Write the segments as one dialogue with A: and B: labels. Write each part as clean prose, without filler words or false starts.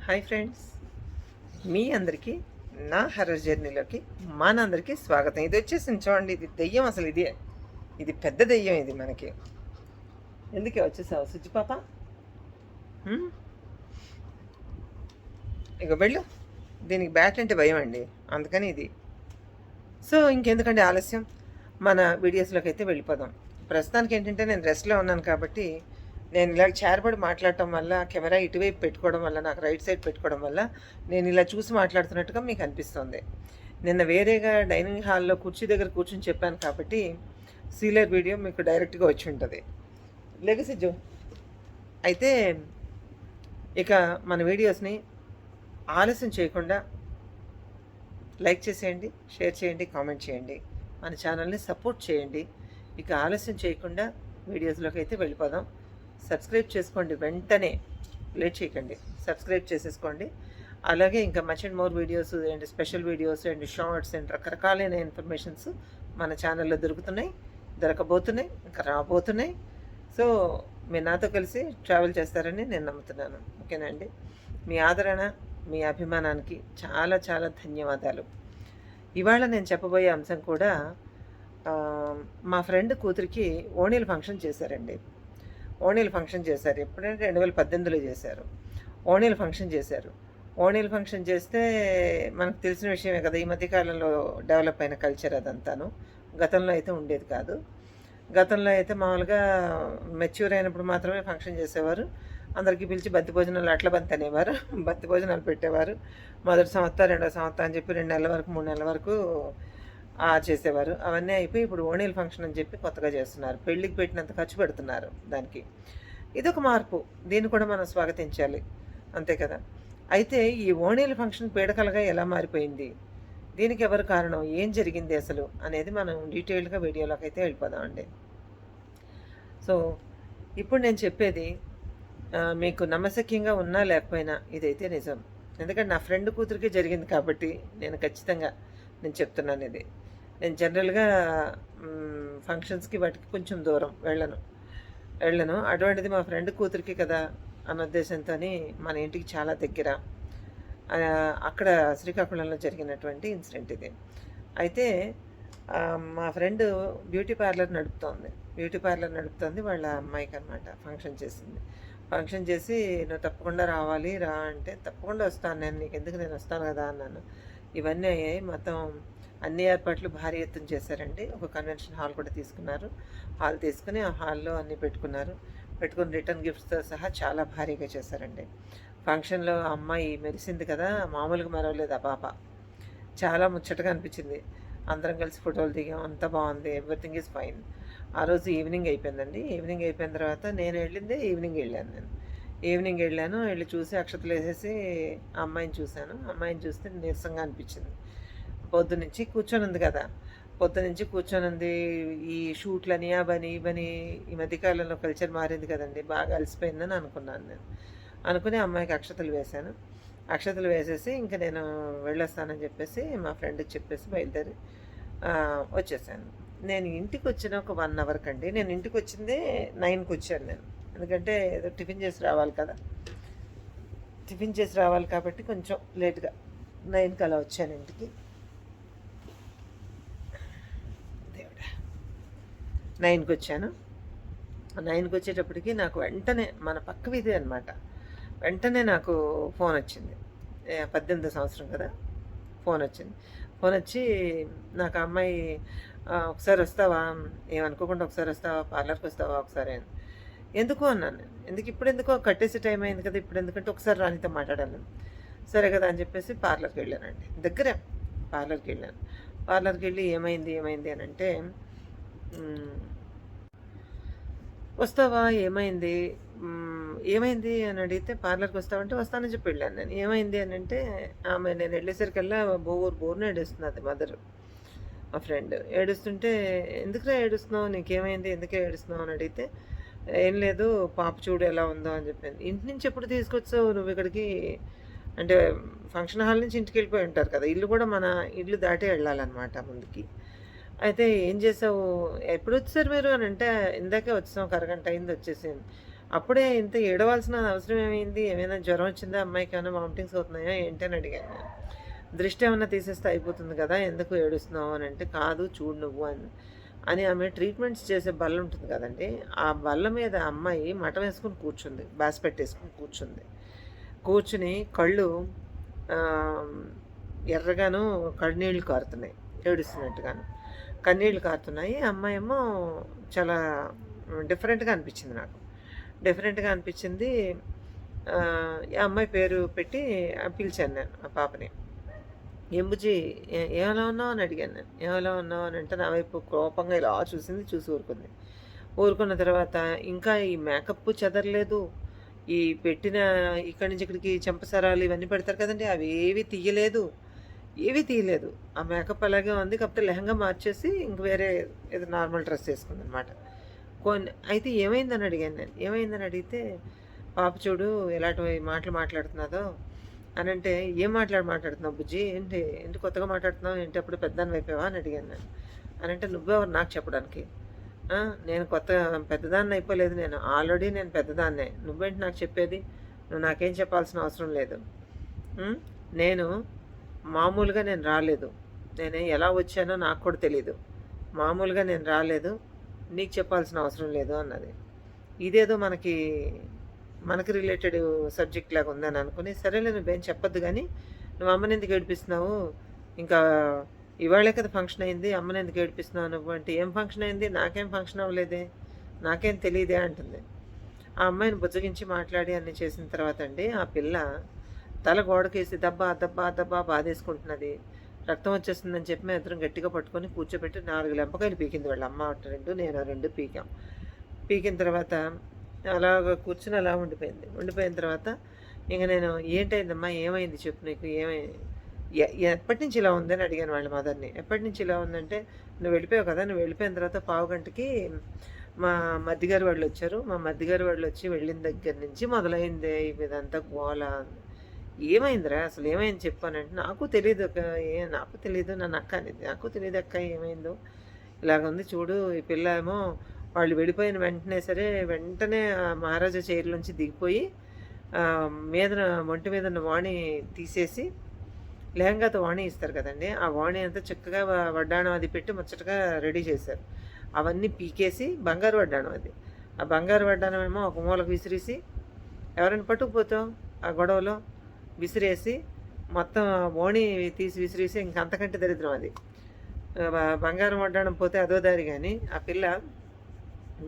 A: Hi friends, మీ అందరికీ నా horror జర్నీలోకి మనందరికీ స్వాగతం. ఇది వచ్చేసింది చూడండి, ఇది దెయ్యం. అసలు ఇది పెద్ద దెయ్యం. ఇది మనకి ఎందుకే వచ్చేసావు సుజ్జి పాప? ఇక వెళ్ళు. దీనికి బ్యాట్ అంటే భయం అండి, అందుకని ఇది. సో ఇంకెందుకంటే ఆలస్యం, మన వీడియోస్లోకి అయితే వెళ్ళిపోదాం. ప్రస్తుతానికి ఏంటంటే నేను రెస్ట్లో ఉన్నాను కాబట్టి నేను ఇలా చేరబడి మాట్లాడటం వల్ల, కెమెరా ఇటువైపు పెట్టుకోవడం వల్ల, నాకు రైట్ సైడ్ పెట్టుకోవడం వల్ల నేను ఇలా చూసి మాట్లాడుతున్నట్టుగా మీకు అనిపిస్తుంది. నిన్న వేరేగా డైనింగ్ హాల్లో కుర్చీ దగ్గర కూర్చొని చెప్పాను కాబట్టి సీలర్ వీడియో మీకు డైరెక్ట్గా వచ్చి ఉంటుంది. లెగసిజ్జు అయితే ఇక మన వీడియోస్ని ఆలస్యం చేయకుండా లైక్ చేసేయండి, షేర్ చేయండి, కామెంట్ చేయండి, మన ఛానల్ని సపోర్ట్ చేయండి. ఇక ఆలస్యం చేయకుండా వీడియోస్లోకి అయితే వెళ్ళిపోదాం. సబ్స్క్రైబ్ చేసుకోండి, వెంటనే లేట్ చేయకండి, సబ్స్క్రైబ్ చేసేసుకోండి. అలాగే ఇంకా much and more videos and special videos and shorts and రకరకాలైన ఇన్ఫర్మేషన్స్ మన ఛానల్లో దొరకబోతున్నాయి, ఇంకా రాబోతున్నాయి. సో మీరు నాతో కలిసి ట్రావెల్ చేస్తారని నేను నమ్ముతున్నాను. ఓకేనా అండి? మీ ఆదరణ, మీ అభిమానానికి చాలా చాలా ధన్యవాదాలు. ఇవాళ నేను చెప్పబోయే అంశం కూడా మా ఫ్రెండ్ కూతురికి ఓణీల ఫంక్షన్ చేశారండి. ఓణీల ఫంక్షన్ చేశారు. ఎప్పుడంటే 2018లో చేశారు. ఓణీల ఫంక్షన్ చేశారు. ఓణీల ఫంక్షన్ చేస్తే మనకు తెలిసిన విషయమే కదా, ఈ మధ్యకాలంలో డెవలప్ అయిన కల్చర్ అదంతాను. గతంలో అయితే ఉండేది కాదు. గతంలో అయితే మామూలుగా మెచ్యూర్ అయినప్పుడు మాత్రమే ఫంక్షన్ చేసేవారు. అందరికీ పిలిచి బంతి భోజనాలు, అట్ల బంతి అనేవారు. బంతి భోజనాలు పెట్టేవారు. మొదటి సంవత్సరం, రెండో సంవత్సరం అని చెప్పి 2 నెలల వరకు, 3 నెలల వరకు చేసేవారు. అవన్నీ అయిపోయి ఇప్పుడు ఓణీల ఫంక్షన్ అని చెప్పి కొత్తగా చేస్తున్నారు. పెళ్ళికి పెట్టినంత ఖర్చు పెడుతున్నారు దానికి. ఇదొక మార్పు, దీన్ని కూడా మనం స్వాగతించాలి, అంతే కదా. అయితే ఈ ఓణీల ఫంక్షన్ పీడకలుగా ఎలా మారిపోయింది, దీనికి ఎవరు కారణం, ఏం జరిగింది అసలు అనేది మనం డీటెయిల్డ్గా వీడియోలోకి అయితే వెళ్ళిపోదామండి. సో ఇప్పుడు నేను చెప్పేది మీకు నమ్మశక్యంగా ఉన్నా లేకపోయినా ఇదైతే నిజం. ఎందుకంటే నా ఫ్రెండ్ కూతురికి జరిగింది కాబట్టి నేను ఖచ్చితంగా చెప్తున్నాను ఇది. నేను జనరల్గా ఫంక్షన్స్కి వాటికి కొంచెం దూరం వెళ్ళను. అటువంటిది మా ఫ్రెండ్ కూతురికి కదా అన్న ఉద్దేశంతో మన ఇంటికి చాలా దగ్గర, అక్కడ శ్రీకాకుళంలో జరిగినటువంటి ఇన్సిడెంట్ ఇది. అయితే మా ఫ్రెండ్ బ్యూటీ పార్లర్ నడుపుతోంది. వాళ్ళ అమ్మాయికి అనమాట ఫంక్షన్ చేసింది. ఫంక్షన్ చేసి నువ్వు తప్పకుండా రావాలి రా అంటే, తప్పకుండా వస్తాను నేను, నీకు ఎందుకు, నేను వస్తాను కదా అన్నాను. ఇవన్నీ అయ్యాయి. మొత్తం అన్ని ఏర్పాట్లు భారీ ఎత్తున చేశారండి. ఒక కన్వెన్షన్ హాల్ కూడా తీసుకున్నారు. హాల్ తీసుకుని ఆ హాల్లో అన్నీ పెట్టుకుని రిటర్న్ గిఫ్ట్స్తో సహా చాలా భారీగా చేశారండి. ఫంక్షన్లో అమ్మాయి మెరిసింది కదా, మామూలుగా మరవలేదు ఆ పాప. చాలా ముచ్చటగా అనిపించింది. అందరం కలిసి ఫోటోలు దిగాం, అంతా బాగుంది, ఎవ్రీథింగ్ ఈజ్ ఫైన్. ఆ రోజు ఈవినింగ్ అయిపోయిందండి. ఈవినింగ్ అయిపోయిన తర్వాత నేను ఈవినింగ్ వెళ్ళాను. వెళ్ళి చూసి అక్షతలు వేసేసి అమ్మాయిని చూస్తే నీరసంగా అనిపించింది. పొద్దునుంచి కూర్చొని ఉంది. ఈ షూట్లని అవని ఇవని, ఈ మధ్యకాలంలో కల్చర్ మారింది కదండి, బాగా అలసిపోయిందని అనుకున్నాను. నేను అనుకుని అమ్మాయికి అక్షతలు వేసేసి ఇంకా నేను వెళ్ళొస్తానని చెప్పేసి మా ఫ్రెండ్కి చెప్పేసి బయలుదేరి వచ్చేసాను. నేను ఇంటికి వచ్చిన ఒక 1 అవర్ కండి. నేను ఇంటికి వచ్చిందే 9కి వచ్చాను నేను. ఎందుకంటే ఏదో టిఫిన్ చేసి రావాలి కాబట్టి కొంచెం లేట్గా 9కి అలా వచ్చాను ఇంటికి. దేవుడా, 9కి వచ్చాను. 9కి వచ్చేటప్పటికి నాకు వెంటనే, మన పక్క వీధి అనమాట, వెంటనే నాకు ఫోన్ వచ్చింది. 18వ సంవత్సరం కదా, ఫోన్ వచ్చి నాకు అమ్మాయి, ఒకసారి వస్తావా, ఏమనుకోకుండా ఒకసారి వస్తావా, పార్లర్కి వస్తావా ఒకసారి అని. ఎందుకు అన్నాను నేను. ఎందుకో కట్టేసి టైం అయింది కదా, ఇప్పుడు ఎందుకంటే ఒకసారి రానితో మాట్లాడాను. సరే కదా అని చెప్పేసి పార్లర్కి వెళ్ళానండి. దగ్గరే పార్లర్కి వెళ్ళి ఏమైంది అని అంటే, వస్తావా, ఏమైంది అని అడిగితే, పార్లర్కి వస్తావంటే వస్తానని చెప్పి వెళ్ళాను నేను. ఏమైంది అని అంటే, ఆమె నేను వెళ్ళేసరికల్లా బోర్ని ఏడుస్తుంది. అది మదర్, మా ఫ్రెండ్ ఏడుస్తుంటే, ఎందుకురా ఏడుస్తున్నావు, నీకేమైంది, ఎందుకే ఏడుస్తున్నావు అని అడిగితే, ఏం లేదు పాప చూడు ఎలా ఉందో అని చెప్పింది. ఇంటి నుంచి ఎప్పుడు తీసుకొచ్చావు నువ్వు ఇక్కడికి అంటే, ఫంక్షన్ హాల్ నుంచి ఇంటికి వెళ్ళిపోయి ఉంటారు కదా, ఇల్లు కూడా మన ఇల్లు దాటే వెళ్ళాలన్నమాట ముందుకి. అయితే ఏం చేసావు, ఎప్పుడు వచ్చారు మీరు అని అంటే, ఇందాకే వచ్చాం, ఒక అరగంట అయింది వచ్చేసింది. అప్పుడే ఇంత ఏడవాల్సిన అవసరం ఏమైంది? ఏమైనా జ్వరం వచ్చిందా? అమ్మాయికి ఏమైనా వామిటింగ్స్ అవుతున్నాయా ఏంటి అని అడిగాను నేను. దృష్టి ఏమన్నా తీసేస్తే అయిపోతుంది కదా! ఎందుకు ఏడుస్తున్నావు అని అంటే, కాదు చూడు నువ్వు అని ఆమె ట్రీట్మెంట్స్ చేసే బల్ల ఉంటుంది కదండీ! ఆ బల్ల మీద అమ్మాయి మఠం వేసుకొని కూర్చుంది. బాస్పెట్టేసుకొని కూర్చుంది. కూర్చుని కళ్ళు ఆహ్, ఎర్రగాను కన్నీళ్లు కారుతున్నాయి. ఏడుస్తున్నట్టుగాను. కన్నీళ్లు కారుతున్నాయి. ఆ అమ్మాయేమో చాలా డిఫరెంట్‌గా అనిపించింది నాకు. డిఫరెంట్‌గా అనిపించింది. ఈ అమ్మాయి పేరు పెట్టి పిలిచాను నేను ఆ పాపని. "ఏం బుజ్జి ఏమలా ఉన్నావు?" అని అడిగాను నేను. "ఏమలా ఉన్నావు?" అని అంటే నా వైపు కోపంగా ఇలా చూసింది. చూసి ఊరుకుంది. ఊరుకున్న తర్వాత ఇంకా ఈ మేకప్ చెదరలేదు. ఈ పెట్టిన ఇక్కడి నుంచి ఇక్కడికి చెంపసరాలు ఇవన్నీ పెడతారు కదండీ! అవేవి తీయలేదు. ఏవి తీయలేదు. ఆ మేకప్ అలాగే ఉంది. కాకపోతే లెహంగా మార్చేసి ఇంక వేరే ఏదో నార్మల్ డ్రెస్ ఏసుకుందనమాట. అయితే ఏమైందని అడిగాను నేను. ఏమైందని అడిగితే, "పాప చూడు ఎలాంటి మాటలు మాట్లాడుతున్నాదో" అనంటే, "ఏం మాట్లాడుతున్నావు బుజ్జి? ఏంటి ఏంటి కొత్తగా మాట్లాడుతున్నావు? ఏంటి అప్పుడు పెద్దదానివైపోయావా?" అని అడిగాను నేను. అనంటే, "నువ్వెవరు నాకు చెప్పడానికి? ఆ! నేను పెద్దదాన్ని అయిపోలేదు నేను. ఆల్రెడీ నేను పెద్దదాన్నే. నువ్వేంటి నాకు చెప్పేది? నువ్వు నాకేం చెప్పాల్సిన అవసరం లేదు. హ్మ్. నేను మామూలుగా నేను రాలేదు. నేను ఎలా వచ్చానో నాకు కూడా తెలీదు. మామూలుగా నేను రాలేదు. నీకు చెప్పాల్సిన అవసరం లేదు" అన్నది. ఇదేదో మనకి రిలేటెడ్ సబ్జెక్ట్ లాగా ఉందని అనుకుని, "సరేలే నువ్వేం చెప్పొద్దు గానీ, నువ్వు అమ్మనెందుకు ఏడిపిస్తున్నావు? ఇంకా ఇవాళే కదా ఫంక్షన్ అయింది. అమ్మనెందుకు ఏడిపిస్తున్నావు నువ్వు" అంటే, "ఏం ఫంక్షన్ అయింది? నాకేం ఫంక్షన్ అవ్వలేదే. నాకేం తెలీదే" అంటుంది. ఆ అమ్మాయిని బుజ్జగించి మాట్లాడి అన్నీ చేసిన తర్వాత అండి, ఆ పిల్ల తల గోడకేసి దబ్బా, దబ్బా, దబ్బా బాధేసుకుంటున్నది. రక్తం వచ్చేస్తుందని చెప్పి మేమిద్దరం గట్టిగా పట్టుకొని కూర్చోబెట్టి 4 లెంపకాయలు పీకింది వాళ్ళ అమ్మ 2, నేను 2 పీకాం. పీకిన తర్వాత అలాగ కూర్చొని అలా ఉండిపోయింది. ఉండిపోయిన తర్వాత ఇంక నేను, "ఏంటయిందమ్మా? ఏమైంది చెప్పు నీకు? ఎప్పటినుంచి ఇలా ఉందని" అడిగాను వాళ్ళ మదర్‌ని. "ఎప్పటినుంచి ఇలా ఉందంటే, నువ్వు వెళ్ళిపోయావు కదా! నువ్వు వెళ్ళిపోయిన తర్వాత పావుగంటకి మా మధ్యగారు వాళ్ళొచ్చారు. మా మధ్యగారు వాళ్ళొచ్చి వెళ్ళిన దగ్గర నుంచి మొదలైందే ఇదంతా గోల" అంది. "ఏమైందిరా? అసలు ఏమైంది చెప్పు" అనంటే, "నాకు తెలీదక్క. నాకు తెలీదు" నన్ను అక్క అనింది. "నాకు తెలీదక్క ఏమైందో. ఇలాగుంది చూడు ఈ పిల్ల ఏమో వాళ్ళు వెళ్ళిపోయిన వెంటనే సరే వెంటనే మహారాజా చైర్‌లోంచి దిగిపోయి మీదన ఒంటి మీదున్న వాణి తీసేసి లెహంగాతో వాణి ఇస్తారు కదండీ! ఆ వాణి అంతా చక్కగా వడ్డాణం అది పెట్టి ముచ్చటగా రెడీ చేశారు. అవన్నీ పీకేసి బంగారు వడ్డాణం అది. ఆ బంగారు వడ్డాణం ఏమో ఒక మూలకు విసిరేసి ఎవరైనా పట్టుకుపోతావు ఆ గొడవలో విసిరేసి మొత్తం ఓణి తీసి విసిరేసి ఇంక అంతకంటే దరిద్రం అది. బంగారం వడ్డాణం పోతే అదో దారి గాని, ఆ పిల్ల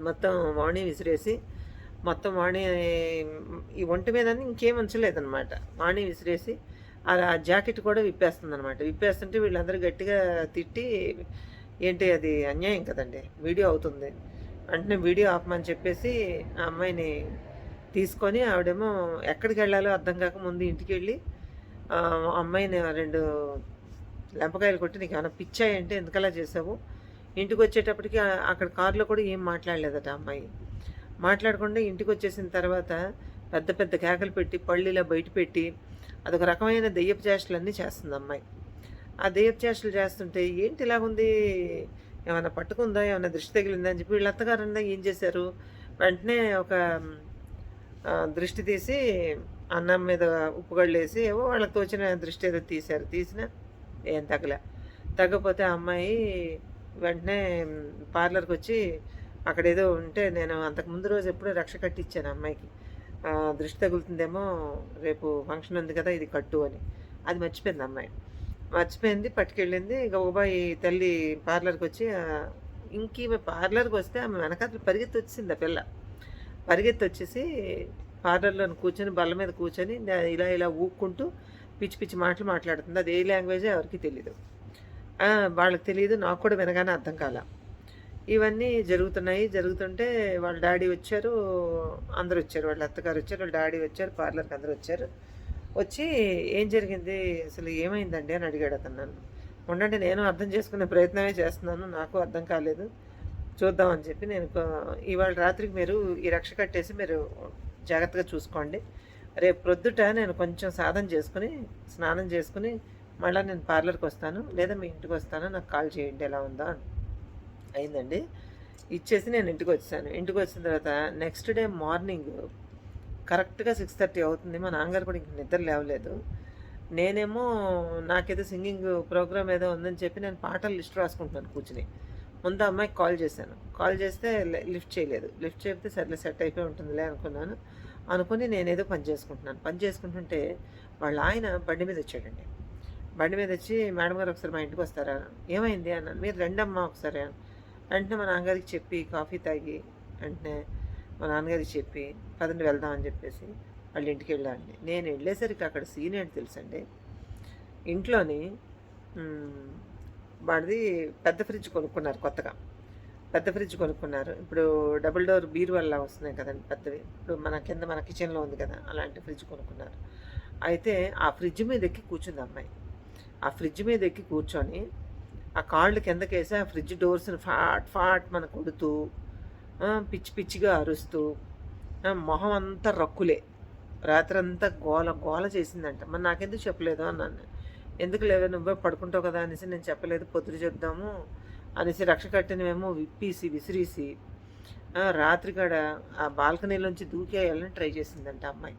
A: మొత్తం వాణి విసిరేసి, మొత్తం వాణి ఈ ఒంటి మీద ఇంకేం ఉంచలేదనమాట. వాణి విసిరేసి ఆ జాకెట్ కూడా విప్పేస్తుందనమాట. విప్పేస్తుంటే వీళ్ళందరూ గట్టిగా తిట్టి, ఏంటి అది అన్యాయం కదండీ! వీడియో అవుతుంది. వెంటనే వీడియో ఆపమని చెప్పేసి ఆ అమ్మాయిని తీసుకొని ఆవిడేమో ఎక్కడికెళ్ళాలో అర్థం కాక ముందు ఇంటికెళ్ళి అమ్మాయిని 2 లెంపకాయలు కొట్టి, "నీకేమన్నా పిచ్చా ఏంటి? ఎందుకలా చేసావు?" ఇంటికొచ్చేటప్పటికి అక్కడ కారులో కూడా ఏం మాట్లాడలేదట ఆ అమ్మాయి. మాట్లాడకుండా ఇంటికొచ్చేసిన తర్వాత పెద్ద పెద్ద కేకలు పెట్టి, పళ్ళు ఇలా బయట పెట్టి, అదొక రకమైన దెయ్యపు చేష్టలన్నీ చేస్తుంది అమ్మాయి. ఆ దెయ్యపు చేష్టలు చేస్తుంటే, "ఏంటి ఇలాగుంది? ఏమన్నా పట్టుకుందా? ఏమన్నా దృష్టి తగిలిందా?" అని చెప్పి వీళ్ళ అత్తగారన్నా ఏం చేశారు, వెంటనే ఒక దృష్టి తీసి అన్నం మీద ఉప్పుగళ్ళేసి ఏవో వాళ్ళకి తోచిన దృష్టి ఏదో తీశారు. తీసినా ఏం తగల. తగ్గపోతే ఆ అమ్మాయి వెంటనే పార్లర్‌కొచ్చి అక్కడేదో ఉంటే నేను అంతకుముందు రోజు ఎప్పుడో రక్ష కట్టిచ్చాను ఆ అమ్మాయికి. దృష్టి తగులుతుందేమో రేపు ఫంక్షన్ ఉంది కదా! ఇది కట్టు అని. అది మర్చిపోయింది ఆ అమ్మాయి. మర్చిపోయింది పట్టుకెళ్ళింది. గబగబా ఈ తల్లి పార్లర్‌కొచ్చి ఇంకీమె పార్లర్‌కొస్తే ఆమె వెనకాతల పరిగెత్తొచ్చేసింది ఆ పిల్ల. పరిగెత్తొచ్చేసి పార్లర్‌లోని కూర్చొని బల్ల మీద కూర్చొని ఇలా ఇలా ఊక్కుంటూ పిచ్చి పిచ్చి మాటలు మాట్లాడుతుంది. అది ఏ లాంగ్వేజో ఎవరికీ తెలీదు. వాళ్ళకి తెలీదు. నాకు కూడా వినగానే అర్థం కాలా. ఇవన్నీ జరుగుతున్నాయి. జరుగుతుంటే వాళ్ళ డ్యాడీ వచ్చారు. అందరొచ్చారు. వాళ్ళ అత్తగారొచ్చారు. వాళ్ళ డ్యాడీ వచ్చారు. పార్లర్‌కి అందరొచ్చారు. వచ్చి "ఏం జరిగింది? అసలు ఏమైందండి?" అని అడిగాడు అతను నన్ను. ఉండండి నేను అర్థం చేసుకునే ప్రయత్నమే చేస్తున్నాను. నాకు అర్థం కాలేదు. చూద్దాం అని చెప్పి నేను ఇవాళ రాత్రికి మీరు ఈ రక్ష కట్టేసి మీరు జాగ్రత్తగా చూసుకోండి. రేపు ప్రొద్దుట నేను కొంచెం సాధన చేసుకొని, స్నానం చేసుకొని మళ్ళా నేను పార్లర్‌కొస్తాను. లేదా మీ ఇంటికొస్తాను. నాకు కాల్ చేయండి ఎలా ఉందో అని. అయిందండి. ఇచ్చేసి నేను ఇంటికొచ్చేసాను. ఇంటికొచ్చిన తర్వాత నెక్స్ట్ డే మార్నింగ్ కరెక్ట్‌గా 6:30 అవుతుంది. మా నాన్నగారు కూడా ఇంక నిద్ర లేవలేదు. నేనేమో నాకేదో సింగింగ్ ప్రోగ్రామ్ ఏదో ఉందని చెప్పి నేను పాటల లిస్ట్ రాసుకుంటున్నాను కూర్చొని. ముందు ఆ అమ్మాయికి కాల్ చేశాను. కాల్ చేస్తే లిఫ్ట్ చేయలేదు. లిఫ్ట్ చేయకపోతే సర్లే సెట్ అయిపోయి ఉంటుందిలే అనుకున్నాను. అనుకుని నేనేదో పని చేసుకుంటున్నాను. పని చేసుకుంటుంటే వాళ్ళ ఆయన బండి మీద వచ్చాడండి. బండి మీద వచ్చి, "మేడం గారు ఒకసారి మా ఇంటికొస్తారా?" "ఏమైంది?" అన్నాను. "మీరు రండమ్మా ఒకసారి" వెంటనే మా నాన్నగారికి చెప్పి కాఫీ తాగి వెంటనే మా నాన్నగారికి చెప్పి పదండి వెళ్దాం అని చెప్పేసి వాళ్ళ ఇంటికి వెళ్ళానండి. నేను వెళ్ళేసరికి అక్కడ సీన్ ఏంటి తెలుసండి, ఇంట్లోని మ్, వాడిది పెద్ద ఫ్రిడ్జ్ కొనుక్కున్నారు కొత్తగా. పెద్ద ఫ్రిడ్జ్ కొనుక్కున్నారు. ఇప్పుడు డబుల్ డోర్ బీరువాల్లా వస్తున్నాయి కదండి పెద్దవి. ఇప్పుడు మన కింద మన కిచెన్లో ఉంది కదా, అలాంటి ఫ్రిడ్జ్ కొనుక్కున్నారు. అయితే ఆ ఫ్రిడ్జ్ మీద ఎక్కి కూర్చుంది అమ్మాయి. ఆ ఫ్రిడ్జ్ మీద ఎక్కి కూర్చొని ఆ కాళ్ళు కిందకేసి ఆ ఫ్రిడ్జ్ డోర్స్ని ఫాట్ ఫాట్ మన కొడుతూ పిచ్చి పిచ్చిగా అరుస్తూ మొహం అంతా రక్కులే. రాత్రంతా గోల గోల చేసిందంట. మరి నాకెందుకు చెప్పలేదు అన్నాను. ఎందుకు లేవే, నువ్వే పడుకుంటావు కదా అనేసి నేను చెప్పలేదు, పొద్దున చెప్దాము అనేసి రక్ష కట్టినవేమో విప్పేసి విసిరేసి రాత్రి కాడ ఆ బాల్కనీలోంచి దూకేయాలని ట్రై చేసిందంట అమ్మాయి.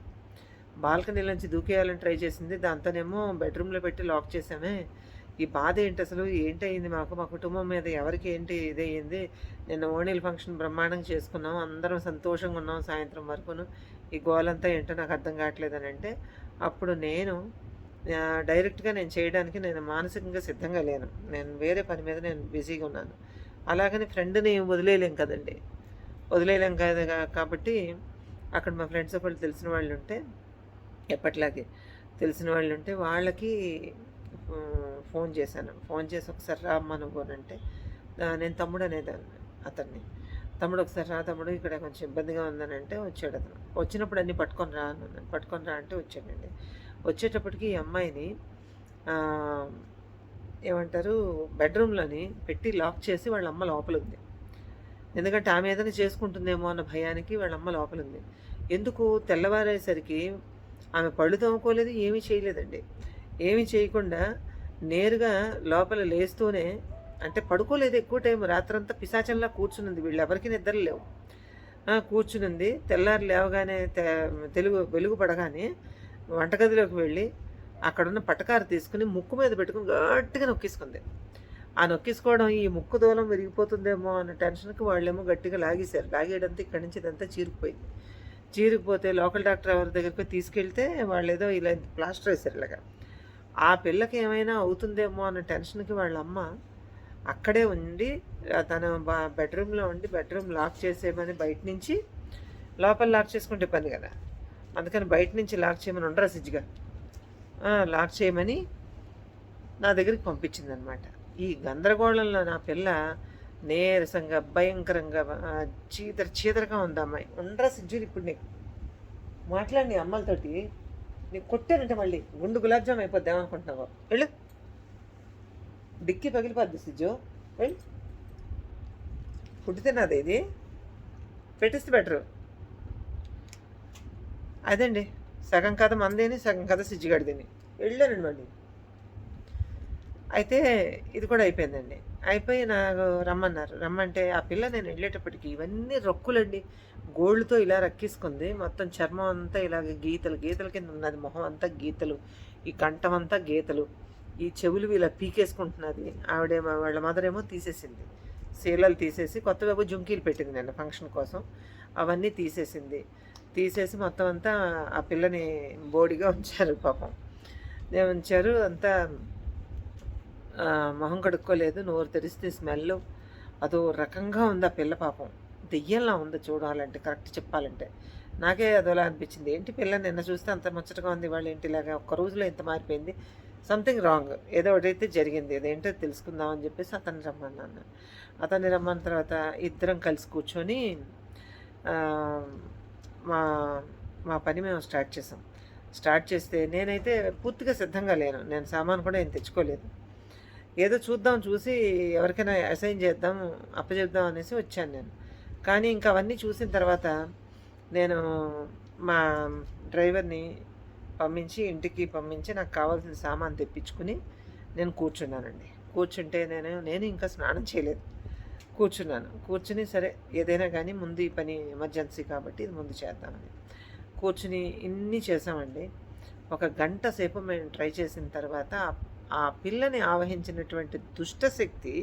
A: బాల్కనీలోంచి దూకేయాలని ట్రై చేసింది. దాంతోనేమో బెడ్రూమ్లో పెట్టి లాక్ చేసామే. ఈ బాధ ఏంటి అసలు, ఏంటయింది మాకు, మా కుటుంబం మీద ఎవరికి ఏంటి ఇదయ్యింది. నిన్న ఓణీల ఫంక్షన్ బ్రహ్మాండంగా చేసుకున్నాం, అందరం సంతోషంగా ఉన్నాం సాయంత్రం వరకును. ఈ గోలంతా ఏంటో నాకు అర్థం కావట్లేదని అంటే, అప్పుడు నేను డైరెక్ట్గా నేను చేయడానికి నేను మానసికంగా సిద్ధంగా లేను. నేను వేరే పని మీద నేను బిజీగా ఉన్నాను. అలాగని ఫ్రెండ్ని వదిలేయలేం కదండి, వదిలేయలేం కదా. కాబట్టి అక్కడ మా ఫ్రెండ్స్ ఒకళ్ళు తెలిసిన వాళ్ళు ఉంటే, ఎప్పట్లాగే తెలిసిన వాళ్ళు ఉంటే వాళ్ళకి ఫోన్ చేశాను. ఫోన్ చేసి ఒకసారి రామ్మా నువ్వు అని అంటే, నేను తమ్ముడు అనేదాన్ని అతన్ని. తమ్ముడు ఒకసారి రా తమ్ముడు, ఇక్కడ కొంచెం ఇబ్బందిగా ఉందని అంటే వచ్చాడు అతను. వచ్చినప్పుడు అన్నీ పట్టుకొని రా అన్నాను. పట్టుకొని రా అంటే వచ్చాడండి. వచ్చేటప్పటికి ఈ అమ్మాయిని ఏమంటారు, బెడ్రూమ్లోని పెట్టి లాక్ చేసి వాళ్ళ అమ్మ లోపల ఉంది. ఎందుకంటే ఆమె ఏదైనా చేసుకుంటుందేమో అన్న భయానికి వాళ్ళ అమ్మ లోపల ఉంది. ఎందుకు తెల్లవారేసరికి ఆమె పళ్ళు తోముకోలేదు, ఏమీ చేయలేదండి. ఏమీ చేయకుండా నేరుగా లోపల లేస్తూనే, అంటే పడుకోలేదు ఎక్కువ టైం, రాత్రంతా పిశాచంలా కూర్చునుంది. వీళ్ళెవరికి నిద్ర లేవు. కూర్చునుంది. తెల్లారి లేవగానే వెలుగు పడగానే వంటగదిలోకి వెళ్ళి అక్కడున్న పటకారు తీసుకుని ముక్కు మీద పెట్టుకుని గట్టిగా నొక్కేసుకుంది. ఆ నొక్కేసుకోవడం ఈ ముక్కు దూలం విరిగిపోతుందేమో అన్న టెన్షన్కి వాళ్ళేమో గట్టిగా లాగేశారు. లాగేయడంతో ఇక్కడి నుంచి ఇదంతా చీరుకుపోయింది. చీరుకుపోతే లోకల్ డాక్టర్ ఎవరి దగ్గరికి తీసుకెళ్తే వాళ్ళు ఏదో ఇలా ప్లాస్టర్ వేశారు ఇలాగా. ఆ పిల్లకి ఏమైనా అవుతుందేమో అన్న టెన్షన్కి వాళ్ళ అమ్మ అక్కడే ఉండి తన బెడ్రూమ్లో ఉండి బెడ్రూమ్ లాక్ చేసేయమని బయట నుంచి, లోపల లాక్ చేసుకుంటే పని కదా, అందుకని బయట నుంచి లాక్ చేయమని ఉండరా సిజ్జిగా లాక్ చేయమని నా దగ్గరికి పంపించిందనమాట. ఈ గందరగోళంలో నా పిల్ల నీరసంగా భయంకరంగా చీదరగా ఉంది అమ్మాయి. ఉండరా సిజ్జు, ఇప్పుడు నీకు మాట్లాడి నీ అమ్మలతోటి నీకు కొట్టానంటే మళ్ళీ గుండు గులాబ్ జామ్ అయిపోద్ది, ఏమనుకుంటున్నావో. వెళ్ళు, డిక్కి పగిలిపోద్ది సిజ్జు, వెళ్ళు. ఫుడ్ తిన్నది ఇది, పెట్టిస్తే బెటరు. అదండి, సగం కథ మందేని సగం కథ సిజ్జిగడిదని వెళ్ళానండి మళ్ళీ. అయితే ఇది కూడా అయిపోయిందండి. అయిపోయి నాకు రమ్మన్నారు. రమ్మంటే ఆ పిల్ల నేను వెళ్ళేటప్పటికి ఇవన్నీ రొక్కులండి, గోళ్ళతో ఇలా రక్కేసుకుంది. మొత్తం చర్మం అంతా ఇలాగ గీతలు గీతల కింద ఉన్నది, మొహం అంతా గీతలు, ఈ కంఠం అంతా గీతలు, ఈ చెవులు ఇలా పీకేసుకుంటున్నది. ఆవిడేమో వాళ్ళ మదర్ ఏమో తీసేసింది, శీలలు తీసేసి కొత్తగా జుంకీలు పెట్టింది నిన్న ఫంక్షన్ కోసం, అవన్నీ తీసేసింది. తీసేసి మొత్తం అంతా ఆ పిల్లని బోడిగా ఉంచారు పాపం. ఉంచారు అంతా. మొహం కడుక్కోలేదు, నోరు తెరిస్తే స్మెల్ అదో రకంగా ఉంది ఆ పిల్ల పాపం. దెయ్యంలా ఉంది చూడాలంటే, కరెక్ట్ చెప్పాలంటే. నాకే అదోలా అనిపించింది. ఏంటి పిల్ల నిన్న చూస్తే అంత ముచ్చటగా ఉంది, వాళ్ళు ఏంటి ఇలాగా ఒక్క రోజులో ఎంత మారిపోయింది, సంథింగ్ రాంగ్, ఏదో ఒకటైతే జరిగింది, అదేంటో తెలుసుకుందాం అని చెప్పేసి అతన్ని రమ్మన్నాను. అతన్ని రమ్మన్న తర్వాత ఇద్దరం కలిసి కూర్చొని మా మా పని మేము స్టార్ట్ చేసాం. స్టార్ట్ చేస్తే నేనైతే పూర్తిగా సిద్ధంగా లేను. నేను సామాను కూడా ఏం తెచ్చుకోలేదు. ఏదో చూద్దాం, చూసి ఎవరికైనా అసైన్ చేద్దాం, అప్పచెప్దాం అనేసి వచ్చాను నేను. కానీ ఇంకా అవన్నీ చూసిన తర్వాత నేను మా డ్రైవర్ని పంపించి ఇంటికి పంపించి నాకు కావాల్సిన సామాన్ తెప్పించుకుని నేను కూర్చున్నానండి. కూర్చుంటే నేను ఇంకా స్నానం చేయలేదు. కూర్చున్నాను. కూర్చుని సరే ఏదైనా కానీ ముందు ఈ పని ఎమర్జెన్సీ కాబట్టి ఇది ముందు చేద్దామని. కూర్చుని ఇన్ని చేసామండి. ఒక గంట సేపు మేము ట్రై చేసిన తర్వాత ఆ పిల్లని ఆవహించినటువంటి దుష్టశక్తి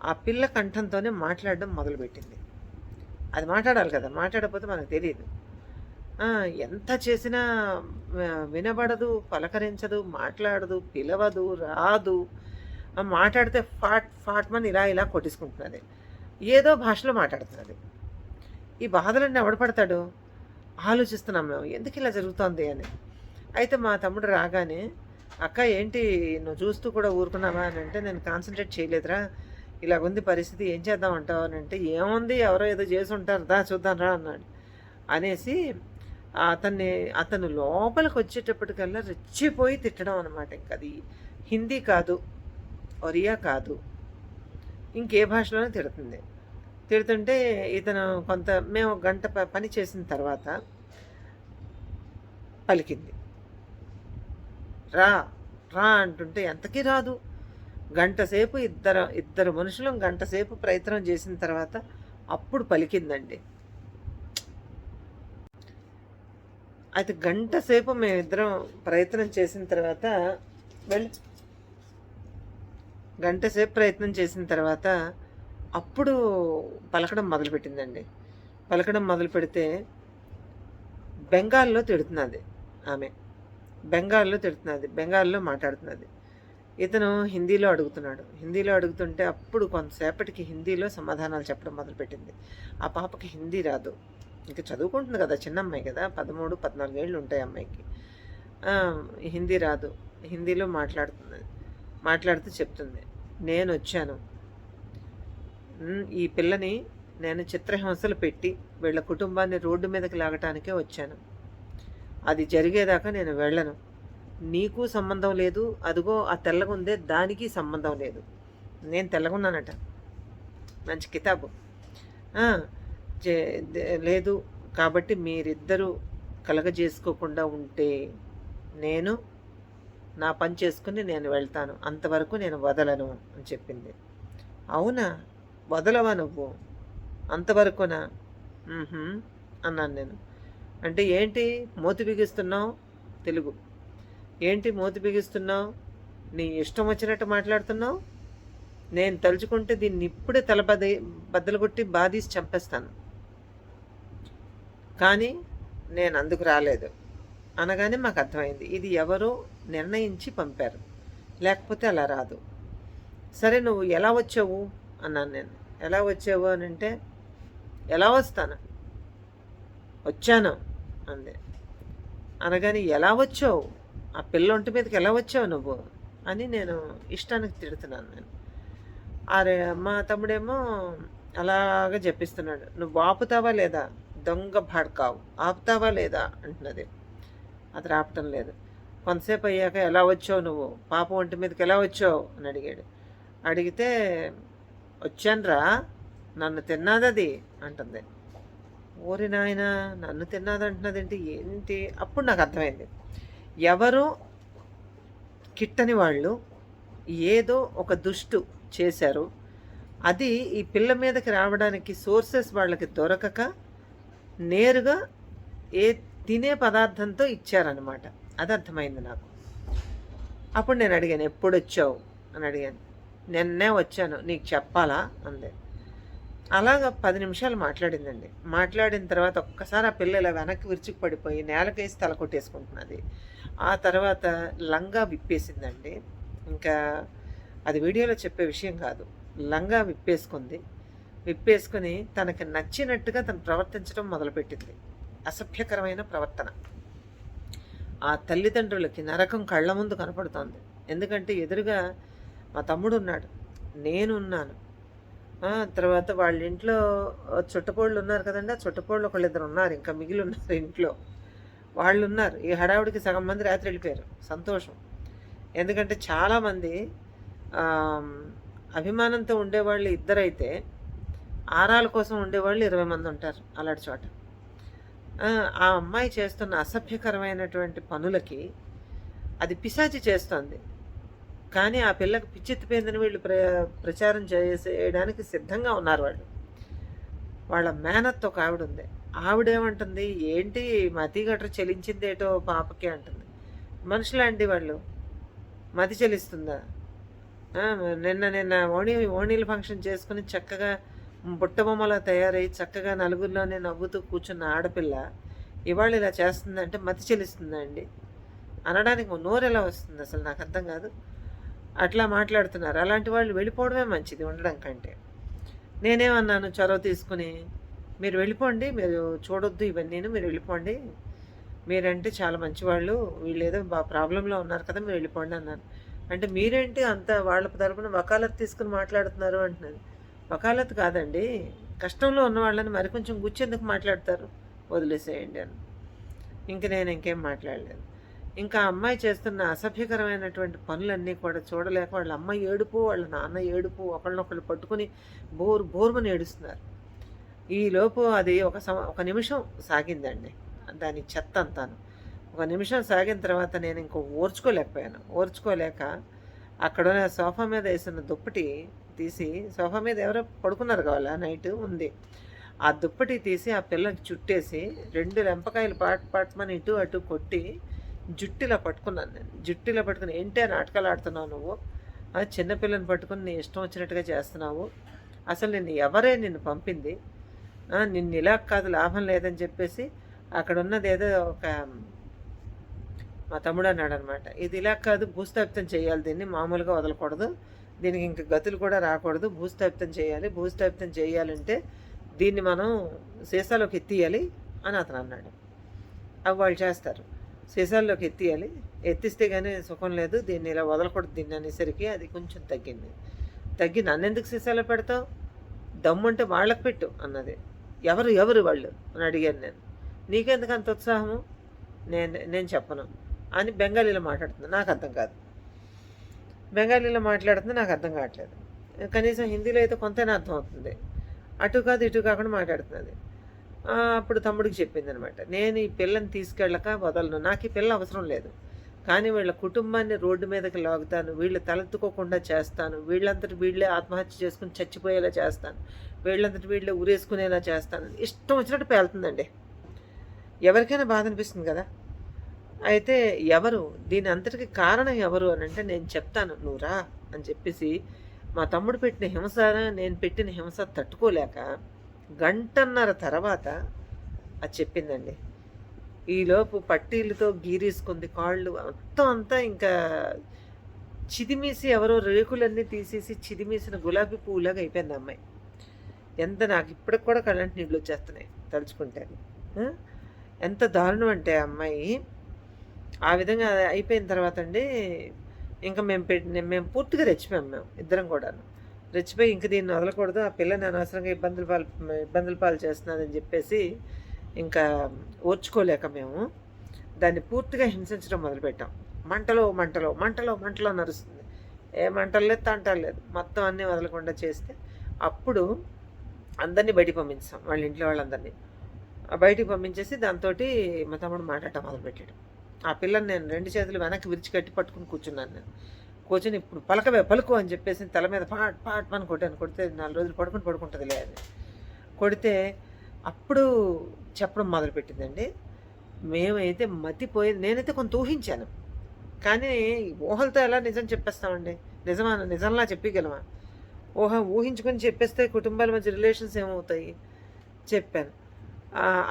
A: ఆ పిల్ల కంఠంతోనే మాట్లాడడం మొదలుపెట్టింది. అది మాట్లాడాలి కదా! మాట్లాడకపోతే మనకు తెలీదు. ఎంత చేసినా వినబడదు, పలకరించదు, మాట్లాడదు, పిలవదు, రాదు. మాట్లాడితే ఫాట్ ఫాట్‌మని ఇలా ఇలా కొట్టేసుకుంటున్నది. ఏదో భాషలో మాట్లాడుతున్నది. ఈ బాధలన్నీ ఎవడు పడతాడు? ఆలోచిస్తున్నాం మేము. ఎందుకిలా జరుగుతోంది అని. అయితే మా తమ్ముడు రాగానే, "అక్క ఏంటి నువ్వు చూస్తూ కూడా ఊరుకున్నావా?" అనంటే, "నేను కాన్సంట్రేట్ చేయలేదురా. ఇలాగుంది పరిస్థితి ఏం చేద్దాం అంటావు?" అనంటే, "ఏముంది ఎవరో ఏదో చేసుంటారు దా చూద్దాం రా" అన్నాడు. అనేసి అతను లోపలికొచ్చేటప్పటికల్లా రెచ్చిపోయి తిట్టడం అనమాట. ఇంకది హిందీ కాదు, ఒరియా కాదు, ఇంకే భాషలోనే తిడుతుంది. తిడుతుంటే ఇతను మేము గంట పని చేసిన తర్వాత పలికింది. రా రా అంటుంటే ఎంతకీ రాదు. గంటసేపు ఇద్దరు మనుషులం గంటసేపు ప్రయత్నం చేసిన తర్వాత అప్పుడు పలికిందండి. అయితే గంటసేపు మేమిద్దరం ప్రయత్నం చేసిన తర్వాత గంటసేపు ప్రయత్నం చేసిన తర్వాత అప్పుడు పలకడం మొదలుపెట్టిందండి. పలకడం మొదలు పెడితే బెంగాల్లో తిడుతున్నది ఆమె. బెంగాల్లో మాట్లాడుతున్నది. ఇతను హిందీలో అడుగుతున్నాడు. హిందీలో అడుగుతుంటే అప్పుడు కొంతసేపటికి హిందీలో సమాధానాలు చెప్పడం మొదలుపెట్టింది. ఆ పాపకి హిందీ రాదు. ఇంకా చదువుకుంటుంది కదా, చిన్న అమ్మాయి కదా, 13, 14 ఏళ్ళు ఉంటాయి అమ్మాయికి. హిందీ రాదు. హిందీలో మాట్లాడుతూ చెప్తుంది, నేను వచ్చాను, ఈ పిల్లని నేను చిత్రహింసలు పెట్టి వీళ్ళ కుటుంబాన్ని రోడ్డు మీదకి లాగటానికే వచ్చాను. అది జరిగేదాకా నేను వెళ్ళను. నీకు సంబంధం లేదు, అదిగో ఆ తెల్లగుందే దానికి సంబంధం లేదు. నేను తెల్లగున్నానట, మంచి కితాబు లేదు కాబట్టి మీరిద్దరూ కలగజేసుకోకుండా ఉంటే నేను నా పని చేసుకుని నేను వెళ్తాను, అంతవరకు నేను వదలను అని చెప్పింది. అవునా, వదలవా నువ్వు అంతవరకునా? అన్నాను నేను. అంటే ఏంటి మూతి బిగిస్తున్నావు? తెలుగు. ఏంటి మూతి బిగిస్తున్నావు? నీ ఇష్టం వచ్చినట్టు మాట్లాడుతున్నావు. నేను తలుచుకుంటే దీన్ని ఇప్పుడే బద్దలు కొట్టి బాధీసి చంపేస్తాను, కానీ నేను అందుకు రాలేదు అనగానే మాకు అర్థమైంది ఇది ఎవరో నిర్ణయించి పంపారు, లేకపోతే అలా రాదు. సరే నువ్వు ఎలా వచ్చావు అన్నాను నేను. ఎలా వచ్చావు అని అంటే, ఎలా వచ్చాను అంది. అనగానే ఎలా వచ్చావు, ఆ పిల్ల ఒంటి మీదకి ఎలా వచ్చావు నువ్వు అని నేను ఇష్టానికి తిడుతున్నాను నేను. అరే మా తమ్ముడేమో అలాగా చెప్పిస్తున్నాడు, నువ్వు ఆపుతావా లేదా, దొంగ భాడ్కావు, ఆపుతావా లేదా అంటున్నది. అది రాపటం లేదు. కొంతసేపు అయ్యాక ఎలా వచ్చావు నువ్వు, పాప ఒంటి మీదకి ఎలా వచ్చావు అని అడిగాడు. అడిగితే వచ్చానురా, నన్ను తిన్నాదది అంటుంది. ఓరి నాయన, నన్ను తిన్నాదంటున్నది ఏంటి? అప్పుడు నాకు అర్థమైంది, ఎవరో కిట్టని వాళ్ళు ఏదో ఒక దుష్టు చేశారు. అది ఈ పిల్ల మీదకి రావడానికి సోర్సెస్ వాళ్ళకి దొరకక నేరుగా తినే పదార్థంతో ఇచ్చారనమాట. అది అర్థమైంది నాకు. అప్పుడు నేను అడిగాను, ఎప్పుడు వచ్చావు అని అడిగాను. నిన్నే వచ్చాను, నీకు చెప్పాలా అంది. అలాగా 10 నిమిషాలు మాట్లాడిందండి. మాట్లాడిన తర్వాత ఒక్కసారి ఆ పిల్ల ఇలా వెనక్కి విరుచుకు పడిపోయి నేలకేసి తల కొట్టేసుకుంటున్నది. ఆ తర్వాత లంగా విప్పేసిందండి. ఇంకా అది వీడియోలో చెప్పే విషయం కాదు. లంగా విప్పేసుకుని తనకి నచ్చినట్టుగా తను ప్రవర్తించడం మొదలుపెట్టింది. అసభ్యకరమైన ప్రవర్తన. ఆ తల్లిదండ్రులకి నరకం కళ్ళ ముందు కనపడుతోంది. ఎందుకంటే ఎదురుగా మా తమ్ముడు ఉన్నాడు, నేనున్నాను. తర్వాత వాళ్ళ ఇంట్లో చుట్టపోళ్ళు ఉన్నారు కదండి, ఆ చుట్టపోళ్ళు ఒకళ్ళిద్దరు ఉన్నారు, ఇంకా మిగిలి ఉన్నారు ఇంట్లో. వాళ్ళు ఉన్నారు. ఈ హడావుడికి సగం మంది రాత్రి వెళ్ళిపోయారు. సంతోషం. ఎందుకంటే చాలామంది అభిమానంతో ఉండేవాళ్ళు ఇద్దరైతే ఆరాల కోసం ఉండేవాళ్ళు 20 మంది ఉంటారు అలాంటి చోట. ఆ అమ్మాయి చేస్తున్న అసభ్యకరమైనటువంటి పనులకి అది పిశాచి చేస్తుంది. కానీ ఆ పిల్లకి పిచ్చెత్తిపోయిందని వీళ్ళు ప్రచారం చేయడానికి సిద్ధంగా ఉన్నారు వాళ్ళు. వాళ్ళ మేనత్త ఒక ఆవిడ ఉంది. ఆవిడేమంటుంది, ఏంటి మతి గట్ర చెలించిందేటో పాపకి అంటుంది. మనుషులా అండి వాళ్ళు? మతి చెలిస్తుందా? ఆ! నిన్న నిన్న ఓణీల ఫంక్షన్ చేసుకొని చక్కగా బుట్ట బొమ్మలా తయారై చక్కగా నలుగురిలోనే నవ్వుతూ కూర్చున్న ఆడపిల్ల ఇవాళ ఇలా చేస్తుందంటే మతి చెలిస్తుందా అండి? అనడానికి నోరెలా వస్తుంది అసలు నాకు అర్థం కాదు. అట్లా మాట్లాడుతున్నారు. అలాంటి వాళ్ళు వెళ్ళిపోవడమే మంచిది ఉండడం కంటే. నేనేమన్నాను చొరవ తీసుకుని, మీరు వెళ్ళిపోండి, మీరు చూడొద్దు ఇవన్నీను, మీరు వెళ్ళిపోండి, మీరంటే చాలా మంచివాళ్ళు, వీళ్ళేదో ప్రాబ్లంలో ఉన్నారు కదా, మీరు వెళ్ళిపోండి అన్నాను. అంటే మీరేంటి అంత వాళ్ళ తరపున వకాలత్ తీసుకుని మాట్లాడుతున్నారు అంటున్నది. వకాలత్ కాదండి, కష్టంలో ఉన్న వాళ్ళని మరి కొంచెం గుచ్చేందుకు మాట్లాడతారు, వదిలేసేయండి అని. ఇంక నేను ఇంకేం మాట్లాడలేదు. ఇంకా అమ్మాయి చేస్తున్న అసభ్యకరమైనటువంటి పనులన్నీ కూడా చూడలేక వాళ్ళ అమ్మ ఏడుపు, వాళ్ళ నాన్న ఏడుపు, ఒకళ్ళనొకళ్ళు పట్టుకుని బోరుమని ఏడుస్తున్నారు. ఈలోపు అది ఒక నిమిషం సాగిందండి, దాని చెత్త అంతాను. ఒక నిమిషం సాగిన తర్వాత నేను ఇంకో ఓర్చుకోలేక అక్కడ సోఫా మీద వేసిన దుప్పటి తీసి, సోఫా మీద ఎవరో పడుకున్నారు కావాలా నైట్ ఉంది, ఆ దుప్పటి తీసి ఆ పిల్లకి చుట్టేసి 2 లెంపకాయలు పాటమని ఇటు అటు కొట్టి జుట్టిలా పట్టుకున్నాను నేను. జుట్టిలా పట్టుకుని, ఏంటే నాటకాలు ఆడుతున్నావు నువ్వు, చిన్నపిల్లని పట్టుకుని నీ ఇష్టం వచ్చినట్టుగా చేస్తున్నావు, అసలు నిన్ను పంపింది, నిన్ను ఇలా కాదు లాభం లేదని చెప్పేసి అక్కడ ఉన్నది ఏదో ఒక మా తమ్ముడు అన్నాడు అనమాట, ఇది ఇలా కాదు, భూస్థాపితం చేయాలి, దీన్ని మామూలుగా వదలకూడదు, దీనికి ఇంక గతులు కూడా రాకూడదు, భూస్థాపితం చేయాలంటే దీన్ని మనం సీసాలోకి ఎత్తియాలి అని అతను అన్నాడు. అవి వాళ్ళు చేస్తారు, సీసాల్లోకి ఎత్తియాలి, ఎత్తిస్తే కానీ సుఖం లేదు, దీన్ని ఇలా వదలకూడదు దీన్ని అనేసరికి అది కొంచెం తగ్గి నన్నెందుకు సీసాలో పెడతావు, దమ్ముంటే వాళ్ళకి పెట్టు అన్నది. ఎవరు వాళ్ళు అని అడిగాను నేను. నీకెందుకు అంత ఉత్సాహము, నేను చెప్పను అని బెంగాలీలో మాట్లాడుతుంది, నాకు అర్థం కాదు. బెంగాలీలో మాట్లాడుతుంది, నాకు అర్థం కావట్లేదు. కనీసం హిందీలో అయితే కొంతైనా అర్థం అవుతుంది. అటు కాదు ఇటు కాకుండా మాట్లాడుతున్నది. అప్పుడు తమ్ముడికి చెప్పింది అనమాట, నేను ఈ పిల్లని తీసుకెళ్ళక వదలను, నాకు ఈ పిల్ల అవసరం లేదు, కానీ వీళ్ళ కుటుంబాన్ని రోడ్డు మీదకి లాగుతాను, వీళ్ళు తలెత్తుకోకుండా చేస్తాను, వీళ్ళంతటి వీళ్ళే ఆత్మహత్య చేసుకుని చచ్చిపోయేలా చేస్తాను, వీళ్ళంతటి వీళ్ళే ఉరేసుకునేలా చేస్తాను, ఇష్టం వచ్చినట్టు పేలుతుందండి. ఎవరికైనా బాధ అనిపిస్తుంది కదా. అయితే దీని అంతటికి కారణం ఎవరు అని అంటే, నేను చెప్తాను నువ్వు రా అని చెప్పేసి మా తమ్ముడు పెట్టిన హింస, నేను పెట్టిన హింస తట్టుకోలేక గంటన్నర తర్వాత అది చెప్పిందండి. ఈలోపు పట్టీలతో గీరేసుకుంది కాళ్ళు అంతా ఇంకా చిదిమేసి, ఎవరో రేకులన్నీ తీసేసి చిదిమేసిన గులాబీ పువ్వులాగా అయిపోయింది అమ్మాయి. నాకు ఇప్పటికి కూడా కళ్ళంటి నీళ్ళు వచ్చేస్తున్నాయి తలుచుకుంటే. ఎంత దారుణం అంటే అమ్మాయి ఆ విధంగా అయిపోయిన తర్వాత అండి, ఇంకా మేము పూర్తిగా రెచ్చిపోయాం, మేము ఇద్దరం కూడాను రెచ్చిపోయి, ఇంక దీన్ని వదలకూడదు, ఆ పిల్లని అనవసరంగా ఇబ్బందుల పాలు చేస్తున్నదని చెప్పేసి ఇంకా ఓర్చుకోలేక మేము దాన్ని పూర్తిగా హింసించడం మొదలుపెట్టాం. మంటలో నరుస్తుంది, ఏ మంటలు లేదు తంటాలు లేదు, మొత్తం అన్నీ వదలకుండా చేస్తే అప్పుడు అందరినీ బయటికి పంపించాం, వాళ్ళ ఇంట్లో వాళ్ళందరినీ బయటికి పంపించేసి దాంతో మా తమ్ముడు మాట్లాడటం మొదలుపెట్టాడు. ఆ పిల్లని నేను 2 చేతులు వెనక్కి విరిచికట్టి పట్టుకుని కూర్చున్నాను. నేను కూర్చొని, ఇప్పుడు పలుకు అని చెప్పేసి తల మీద పాట్ అని కొట్టాను. కొడితే 4 రోజులు పడుకుంటుందిలే అని కొడితే అప్పుడు చెప్పడం మొదలుపెట్టిందండి. మేమైతే మతిపోయింది. నేనైతే కొంత ఊహించాను, కానీ ఊహలతో ఎలా నిజం చెప్పేస్తామండి, నిజంలా చెప్పగలమా? ఊహించుకొని చెప్పేస్తే కుటుంబాల మధ్య రిలేషన్స్ ఏమవుతాయి? చెప్పాను.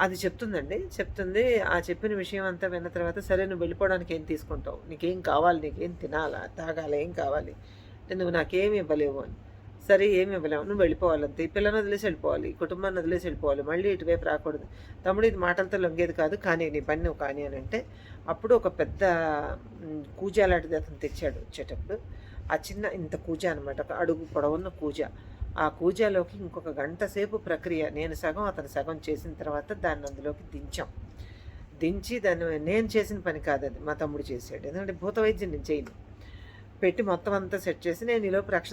A: అది చెప్తుంది. ఆ చెప్పిన విషయం అంతా విన్న తర్వాత, సరే నువ్వు వెళ్ళిపోవడానికి ఏం తీసుకుంటావు, నీకేం కావాలి, నీకేం తినాలా తాగాలా, ఏం కావాలి అంటే, నువ్వు నాకేమి ఇవ్వలేవు అని. సరే ఏమి ఇవ్వలేవు, నువ్వు వెళ్ళిపోవాలంతే, ఈ పిల్లని వదిలేసి వెళ్ళిపోవాలి, ఈ కుటుంబాన్ని వదిలేసి వెళ్ళిపోవాలి, మళ్ళీ ఇటువైపు రాకూడదు. తమ్ముడు ఇది మాటలతో లొంగేది కాదు, కానీ నీ పని నువ్వు కానీ అని అంటే, అప్పుడు ఒక పెద్ద కూజా లాంటిది అతను తెచ్చాడు. వచ్చేటప్పుడు ఆ చిన్న ఇంత కూజా అనమాట, ఒక అడుగు పొడవున్న కూజా. ఆ కూజాలోకి ఇంకొక గంట సేపు ప్రక్రియ, నేను సగం అతను సగం చేసిన తర్వాత దాన్ని అందులోకి దించి దాన్ని, నేను చేసిన పని కాదు అది, మా తమ్ముడు చేసాడు. ఎందుకంటే భూత వైద్యం నేను చేయను. పెట్టి మొత్తం అంతా సెట్ చేసి నేను ఈలోపు రక్ష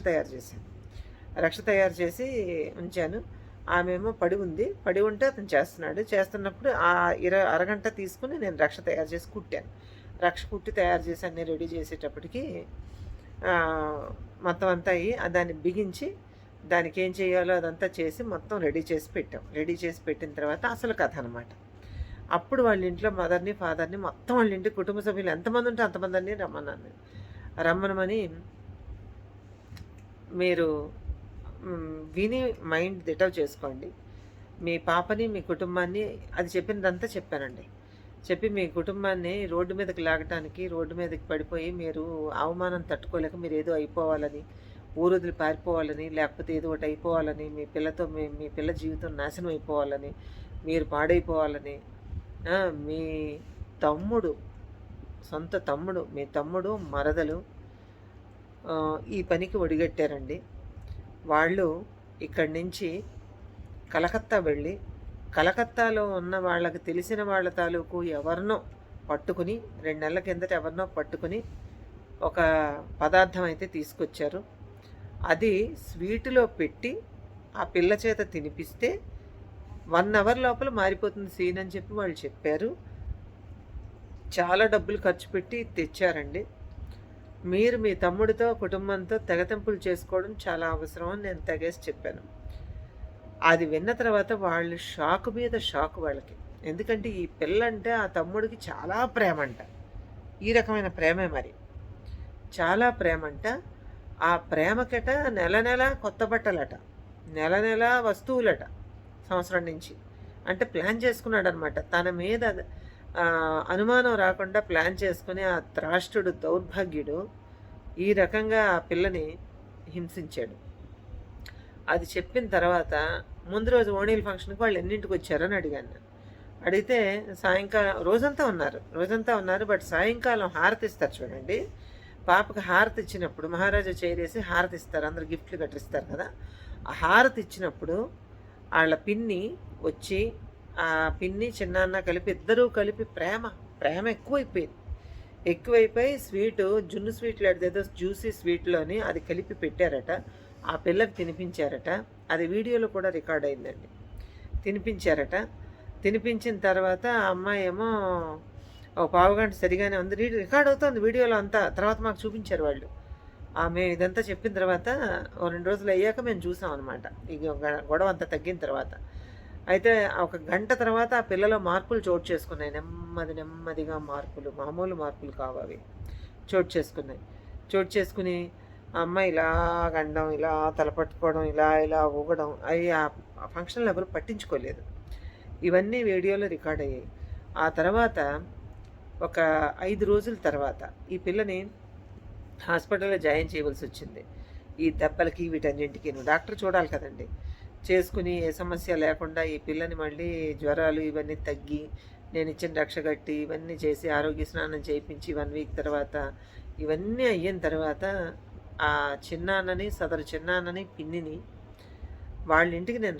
A: తయారు చేసి ఉంచాను. ఆమెమో పడి ఉంటే అతను చేస్తున్నప్పుడు ఆ అరగంట తీసుకుని నేను రక్ష తయారు చేసి కుట్టాను. రక్ష కుట్టి తయారు చేసి అన్నీ రెడీ చేసేటప్పటికి మొత్తం అంతా అయ్యి దాన్ని బిగించి దానికి ఏం చేయాలో అదంతా చేసి మొత్తం రెడీ చేసి పెట్టాం. రెడీ చేసి పెట్టిన తర్వాత అసలు కథ అనమాట. అప్పుడు వాళ్ళ ఇంట్లో మదర్‌ని, ఫాదర్‌ని మొత్తం వాళ్ళ ఇంటి కుటుంబ సభ్యులు ఎంతమంది ఉంటే అంతమందిని రమ్మన్నాను నేను. రమ్మనమని మీరు విని మైండ్ డిటర్వ్ చేసుకోండి. మీ పాపని, మీ కుటుంబాన్ని అది చెప్పినదంతా చెప్పానండి. చెప్పి మీ కుటుంబాన్ని రోడ్డు మీదకి లాగటానికి, రోడ్డు మీదకి పడిపోయి మీరు అవమానం తట్టుకోలేక మీరేదో అయిపోవాలని, ఊరొదిలి పారిపోవాలని, లేకపోతే ఏదో ఒకటి అయిపోవాలని, మీ పిల్లతో మీ పిల్ల జీవితం నాశనం అయిపోవాలని, మీరు పాడైపోవాలని మీ తమ్ముడు, సొంత తమ్ముడు, మీ తమ్ముడు, మరదలు ఈ పనికి ఒడిగట్టారండి. వాళ్ళు ఇక్కడి నుంచి కలకత్తా వెళ్ళి, కలకత్తాలో ఉన్న వాళ్ళకి తెలిసిన వాళ్ళ తాలూకు ఎవరినో పట్టుకుని 2 నెలల కిందట ఎవరినో పట్టుకుని ఒక పదార్థం అయితే తీసుకొచ్చారు. అది స్వీటులో పెట్టి ఆ పిల్ల చేత తినిపిస్తే 1 అవర్ లోపల మారిపోతుంది సీన్ అని చెప్పి వాళ్ళు చెప్పారు. చాలా డబ్బులు ఖర్చు పెట్టి తెచ్చారండి. మీరు మీ తమ్ముడితో, కుటుంబంతో తెగతెంపులు చేసుకోవడం చాలా అవసరం అని నేను తెగేసి చెప్పాను. అది విన్న తర్వాత వాళ్ళు షాక్ మీద షాక్ వాళ్ళకి. ఎందుకంటే ఈ పిల్లంటే ఆ తమ్ముడికి చాలా ప్రేమంట. ఈ రకమైన ప్రేమే మరి. చాలా ప్రేమంట. ఆ ప్రేమకట నెల నెల కొత్త బట్టలట, నెల నెల వస్తువులట సంవత్సరం నుంచి. అంటే ప్లాన్ చేసుకున్నాడనమాట. తన మీద అనుమానం రాకుండా ప్లాన్ చేసుకుని ఆ త్రాష్టుడు, దౌర్భాగ్యుడు ఈ రకంగా ఆ పిల్లని హింసించాడు. అది చెప్పిన తర్వాత ముందు రోజు ఓణీల ఫంక్షన్కి వాళ్ళు ఎన్నింటికి వచ్చారని అడిగాను నేను. అడిగితే సాయంకాలం రోజంతా ఉన్నారు. బట్ సాయంకాలం హారతి ఇస్తారు చూడండి. పాపకి హారతి ఇచ్చినప్పుడు మహారాజా చేరేసి హారతి ఇస్తారు, అందరు గిఫ్ట్లు కట్టిస్తారు కదా. ఆ హారతి ఇచ్చినప్పుడు వాళ్ళ పిన్ని వచ్చి, ఆ పిన్ని చిన్నాన్న కలిపి ఇద్దరూ కలిపి ప్రేమ ఎక్కువైపోయి స్వీటు, జున్ను స్వీట్లు అడిదేదో జ్యూసీ స్వీట్లోని అది కలిపి పెట్టారట. ఆ పిల్లకి తినిపించారట. అది వీడియోలో కూడా రికార్డ్ అయిందండి. తినిపించిన తర్వాత ఆ అమ్మాయి ఏమో ఒక పావుగంట సరిగానే ఉంది, రికార్డ్ అవుతుంది వీడియోలో అంతా. తర్వాత మాకు చూపించారు వాళ్ళు. మేము ఇదంతా చెప్పిన తర్వాత 2 రోజులు అయ్యాక మేము చూసాం అనమాట. ఈ గొడవ అంతా తగ్గిన తర్వాత. అయితే ఒక గంట తర్వాత ఆ పిల్లలో మార్పులు చోటు చేసుకున్నాయి. నెమ్మదిగా మార్పులు, మామూలు మార్పులు కావు అవి. చోటు చేసుకుని ఆ అమ్మాయి ఇలా గండం, ఇలా తలపట్టుకోవడం, ఇలా ఊగడం, అవి ఆ ఫంక్షన్లో ఎవరు పట్టించుకోలేదు. ఇవన్నీ వీడియోలో రికార్డ్ అయ్యాయి. ఆ తర్వాత ఒక 5 రోజుల తర్వాత ఈ పిల్లని హాస్పిటల్లో జాయిన్ చేయవలసి వచ్చింది. ఈ దెబ్బలకి వీటన్నింటికి డాక్టర్ చూడాలి కదండి. చేసుకుని ఏ సమస్య లేకుండా ఈ పిల్లని మళ్ళీ జ్వరాలు ఇవన్నీ తగ్గి, నేను ఇచ్చిన రక్ష కట్టి ఇవన్నీ చేసి ఆరోగ్య స్నానం చేయించి 1 వీక్ తర్వాత ఇవన్నీ అయిన తర్వాత ఆ సదరు చిన్నాన్నని, పిన్నిని వాళ్ళ ఇంటికి నేను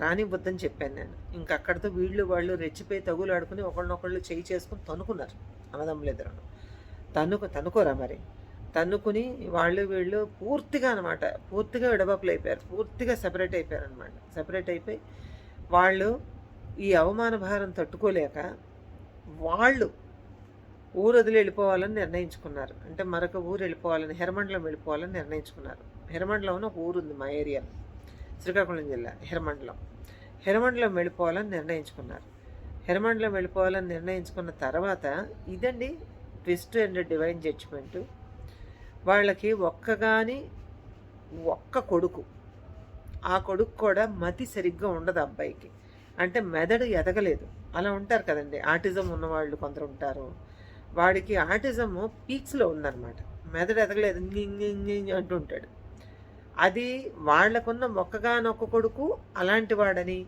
A: రానివ్వద్దని చెప్పాను నేను. ఇంకక్కడితో వాళ్ళు రెచ్చిపోయి తగులాడుకుని ఒకళ్ళనొకళ్ళు చేయి చేసుకుని తన్నుకున్నారు. అన్నదమ్ములిద్దరు తన్నుకోరా మరి. తన్నుకుని వీళ్ళు పూర్తిగా విడబాపులు అయిపోయారు. పూర్తిగా సెపరేట్ అయిపోయారు అనమాట. సెపరేట్ అయిపోయి వాళ్ళు ఈ అవమాన భారం తట్టుకోలేక వాళ్ళు ఊరు వదిలి వెళ్ళిపోవాలని నిర్ణయించుకున్నారు. అంటే మరొక ఊరు వెళ్ళిపోవాలని, హెరమండలం వెళ్ళిపోవాలని నిర్ణయించుకున్నారు. హెరమండలం ఒక ఊరు ఉంది మా ఏరియాలో, శ్రీకాకుళం జిల్లా హెరమండలం వెళ్ళిపోవాలని నిర్ణయించుకున్నారు. వెళ్ళిపోవాలని నిర్ణయించుకున్న తర్వాత ఇదండి ట్విస్ట్ అండ్ డివైన్ జడ్జిమెంటు. వాళ్ళకి ఒక్క కొడుకు. ఆ కొడుకు కూడా మతి సరిగ్గా ఉండదు అబ్బాయికి. అంటే మెదడు ఎదగలేదు. అలా ఉంటారు కదండి, ఆటిజం ఉన్నవాళ్ళు కొందరు ఉంటారు. వాడికి ఆటిజము పీక్స్లో ఉందన్నమాట. మెదడు ఎదగలేదు, అంటుంటాడు. అది వాళ్లకున్న ఒక్కగానొక్క కొడుకు అలాంటి వాడని,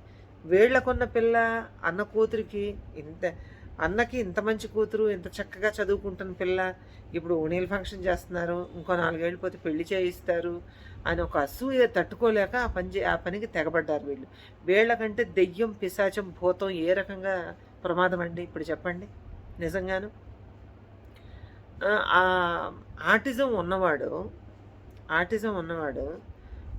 A: వీళ్లకున్న పిల్ల అన్న కూతురికి అన్నకి ఇంత మంచి కూతురు, ఇంత చక్కగా చదువుకుంటున్న పిల్ల, ఇప్పుడు ఓణీల ఫంక్షన్ చేస్తున్నారు, ఇంకో 4 ఏళ్ళు పోతే పెళ్లి చేయిస్తారు అని ఒక అసూయ తట్టుకోలేక ఆ పనికి తెగబడ్డారు వీళ్ళు. వీళ్ళకంటే దెయ్యం, పిశాచం, భూతం ఏ రకంగా ప్రమాదం అండి ఇప్పుడు చెప్పండి. నిజంగాను ఆటిజం ఉన్నవాడు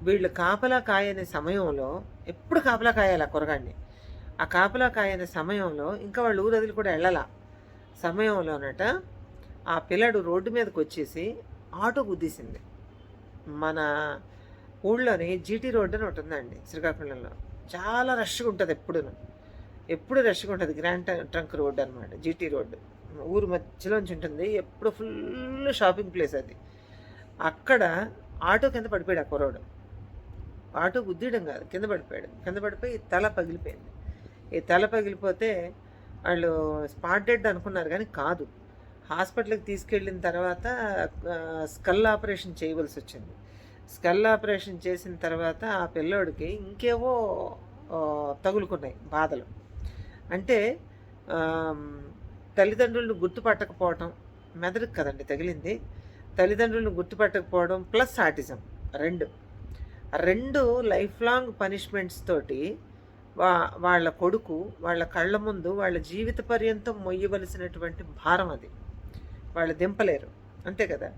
A: వీళ్ళు కాపలా కాయని సమయంలో, ఎప్పుడు కాపలా కాయాలి ఆ కురగాడిని. ఆ కాపలా కాయని సమయంలో ఇంకా వాళ్ళు ఊరదిలి కూడా వెళ్ళాల సమయంలోనట ఆ పిల్లడు రోడ్డు మీదకి వచ్చేసి ఆటో గుద్దేసింది. మన ఊళ్ళోని జీటీ రోడ్ అని ఒకటి ఉందండి శ్రీకాకుళంలో. చాలా రష్గా ఉంటుంది ఎప్పుడూను. ఎప్పుడు రష్గా ఉంటుంది. గ్రాండ్ ట్రంక్ రోడ్ అనమాట జీటీ రోడ్డు. ఊరు మధ్యలోంచి ఉంటుంది. ఎప్పుడు ఫుల్ షాపింగ్ ప్లేస్ అది. అక్కడ ఆటో కింద పడిపోయాడు ఆ కుర్రోడు. ఆటో గుద్దీయడం కాదు, కింద పడిపోయాడు. కింద పడిపోయి తల పగిలిపోయింది. ఈ తల పగిలిపోతే వాళ్ళు స్పాట్ డెడ్ అనుకున్నారు కానీ కాదు. హాస్పిటల్కి తీసుకెళ్ళిన తర్వాత స్కల్ ఆపరేషన్ చేయవలసి వచ్చింది. స్కల్ ఆపరేషన్ చేసిన తర్వాత ఆ పిల్లోడికి ఇంకేవో తగులుకున్నాయి బాధలు. అంటే తల్లిదండ్రులను గుర్తుపట్టకపోవటం, మెదడుకు కదండి తగిలింది. తల్లిదండ్రులను గుర్తుపట్టకపోవడం ప్లస్ ఆటిజం రెండు లైఫ్ లాంగ్ పనిష్మెంట్స్ తోటి వాళ్ళ కొడుకు వాళ్ళ కళ్ళ ముందు వాళ్ళ జీవిత పర్యంతం మొయ్యవలసినటువంటి భారం అది. వాళ్ళు దింపలేరు. అంతే కదా.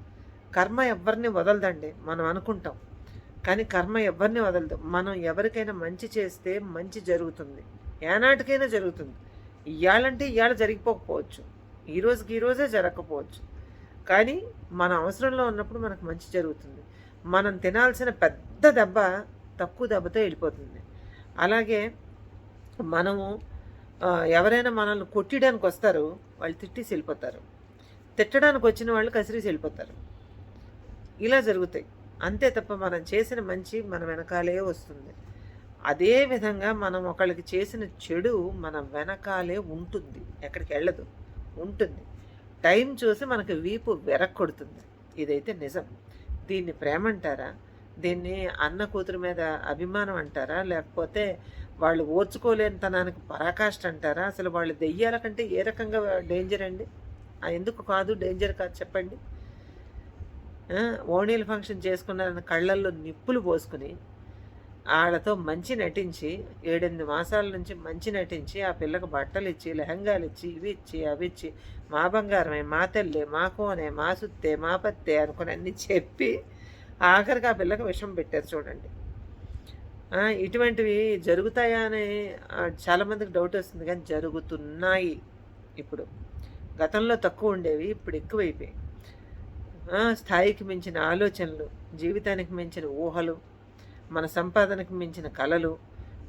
A: కర్మ ఎవరిని వదలదండి. మనం అనుకుంటాం కానీ కర్మ ఎవరిని వదలదు. మనం ఎవరికైనా మంచి చేస్తే మంచి జరుగుతుంది, ఏనాటికైనా జరుగుతుంది. ఇవాళంటే ఇవాళ జరిగిపోకపోవచ్చు, ఈ రోజే జరగకపోవచ్చు, కానీ మన అవసరంలో ఉన్నప్పుడు మనకు మంచి జరుగుతుంది. మనం తినాల్సిన పెద్ద దెబ్బ తక్కువ దెబ్బతో వెళ్ళిపోతుంది. అలాగే మనము ఎవరైనా మనల్ని కొట్టడానికి వస్తారు, వాళ్ళు తిట్టేసి వెళ్ళిపోతారు. తిట్టడానికి వచ్చిన వాళ్ళు కసిరేసి వెళ్ళిపోతారు. ఇలా జరుగుతాయి. అంతే తప్ప మనం చేసిన మంచి మన వెనకాలే వస్తుంది. అదేవిధంగా మనం ఒకళ్ళకి చేసిన చెడు మన వెనకాలే ఉంటుంది, ఎక్కడికి వెళ్ళదు, ఉంటుంది. టైం చూసి మనకి వీపు వెరక్కొడుతుంది. ఇదైతే నిజం. దీన్ని ప్రేమ అంటారా? దీన్ని అన్న కూతురు మీద అభిమానం అంటారా? లేకపోతే వాళ్ళు ఓర్చుకోలేనితనానికి పరాకాష్ట అంటారా? అసలు వాళ్ళు దెయ్యాల కంటే ఏ రకంగా డేంజర్ అండి? ఎందుకు కాదు డేంజర్ కాదు చెప్పండి. ఓణీల ఫంక్షన్ చేసుకున్నారని కళ్ళల్లో నిప్పులు పోసుకుని వాళ్ళతో మంచి నటించి 7-8 మాసాల నుంచి మంచి నటించి ఆ పిల్లకు బట్టలు ఇచ్చి లెహంగాలు ఇచ్చి ఇవి ఇచ్చి అవి ఇచ్చి మా బంగారమే, మా తల్లి, మా కోనే, మా సుత్తే, మా పత్తే అనుకుని అన్నీ చెప్పి ఆఖరికి ఆ పిల్లకు విషం పెట్టారు చూడండి. ఇటువంటివి జరుగుతాయా అని చాలామందికి డౌట్ వస్తుంది, కానీ జరుగుతున్నాయి. ఇప్పుడు గతంలో తక్కువ ఉండేవి, ఇప్పుడు ఎక్కువైపోయాయి. స్థాయికి మించిన ఆలోచనలు, జీవితానికి మించిన ఊహలు, మన సంపాదనకు మించిన కళలు,